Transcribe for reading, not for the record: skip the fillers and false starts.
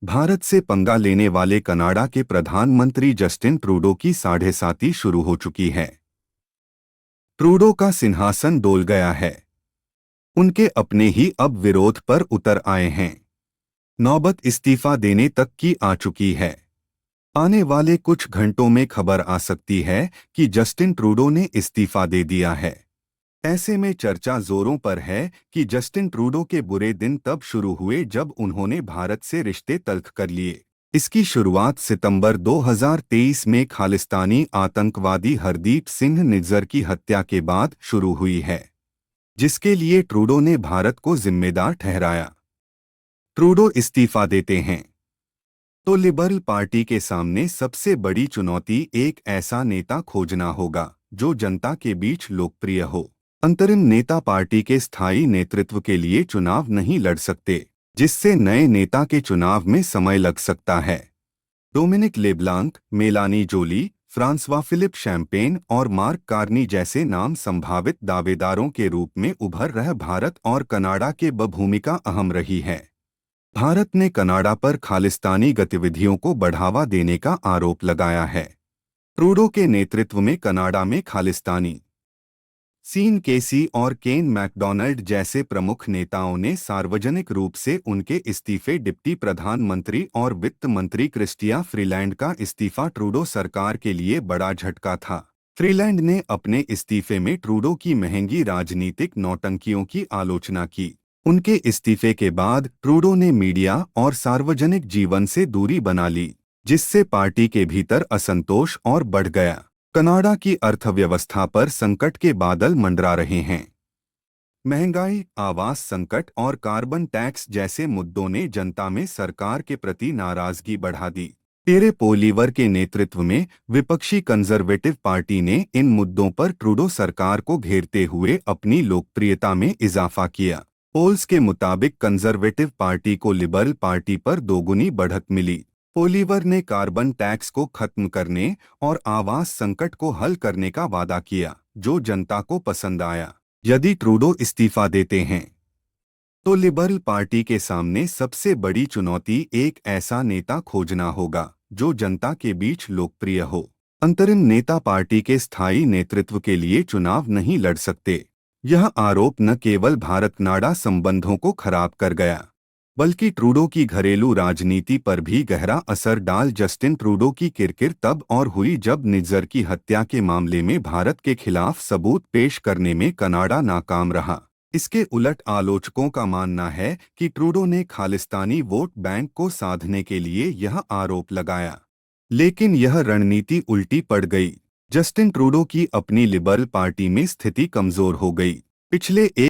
भारत से पंगा लेने वाले कनाडा के प्रधानमंत्री जस्टिन ट्रूडो की साढ़े साती शुरू हो चुकी है। ट्रूडो का सिंहासन डोल गया है। उनके अपने ही अब विरोध पर उतर आए हैं। नौबत इस्तीफा देने तक की आ चुकी है। आने वाले कुछ घंटों में खबर आ सकती है कि जस्टिन ट्रूडो ने इस्तीफा दे दिया है। ऐसे में चर्चा जोरों पर है कि जस्टिन ट्रूडो के बुरे दिन तब शुरू हुए जब उन्होंने भारत से रिश्ते तल्ख कर लिए। इसकी शुरुआत सितंबर 2023 में खालिस्तानी आतंकवादी हरदीप सिंह निज्जर की हत्या के बाद शुरू हुई है, जिसके लिए ट्रूडो ने भारत को जिम्मेदार ठहराया। ट्रूडो इस्तीफा देते हैं तो लिबरल पार्टी के सामने सबसे बड़ी चुनौती एक ऐसा नेता खोजना होगा जो जनता के बीच लोकप्रिय हो। अंतरिम नेता पार्टी के स्थायी नेतृत्व के लिए चुनाव नहीं लड़ सकते, जिससे नए नेता के चुनाव में समय लग सकता है। Dominic LeBlanc, Melanie Joly, Francois Philippe Champagne और मार्क कार्नी जैसे नाम संभावित दावेदारों के रूप में उभर रहे भारत और कनाडा के भूमिका अहम रही है। भारत ने कनाडा पर खालिस्तानी गतिविधियों को बढ़ावा देने का आरोप लगाया है। ट्रूडो के नेतृत्व में कनाडा में खालिस्तानी सीन केसी और केन मैकडोनाल्ड जैसे प्रमुख नेताओं ने सार्वजनिक रूप से उनके इस्तीफे। डिप्टी प्रधानमंत्री और वित्त मंत्री क्रिस्टिया फ्रीलैंड का इस्तीफा ट्रूडो सरकार के लिए बड़ा झटका था। फ्रीलैंड ने अपने इस्तीफे में ट्रूडो की महंगी राजनीतिक नौटंकियों की आलोचना की। उनके इस्तीफे के बाद ट्रूडो ने मीडिया और सार्वजनिक जीवन से दूरी बना ली, जिससे पार्टी के भीतर असंतोष और बढ़ गया। कनाडा की अर्थव्यवस्था पर संकट के बादल मंडरा रहे हैं। महंगाई, आवास संकट और कार्बन टैक्स जैसे मुद्दों ने जनता में सरकार के प्रति नाराजगी बढ़ा दी। टेरे पोलिवर के नेतृत्व में विपक्षी कंजर्वेटिव पार्टी ने इन मुद्दों पर ट्रूडो सरकार को घेरते हुए अपनी लोकप्रियता में इजाफा किया। पोल्स के मुताबिक कंजर्वेटिव पार्टी को लिबरल पार्टी पर दोगुनी बढ़त मिली। पोलिवर ने कार्बन टैक्स को खत्म करने और आवास संकट को हल करने का वादा किया, जो जनता को पसंद आया। यदि ट्रूडो इस्तीफा देते हैं तो लिबरल पार्टी के सामने सबसे बड़ी चुनौती एक ऐसा नेता खोजना होगा जो जनता के बीच लोकप्रिय हो। अंतरिम नेता पार्टी के स्थायी नेतृत्व के लिए चुनाव नहीं लड़ सकते। यह आरोप न केवल भारत-कनाडा संबंधों को खराब कर गया, बल्कि ट्रूडो की घरेलू राजनीति पर भी गहरा असर डाल। जस्टिन ट्रूडो की किरकिर तब और हुई जब निज्जर की हत्या के मामले में भारत के खिलाफ सबूत पेश करने में कनाडा नाकाम रहा। इसके उलट आलोचकों का मानना है कि ट्रूडो ने खालिस्तानी वोट बैंक को साधने के लिए यह आरोप लगाया, लेकिन यह रणनीति उल्टी पड़ गई। जस्टिन ट्रूडो की अपनी लिबरल पार्टी में स्थिति कमजोर हो गई। पिछले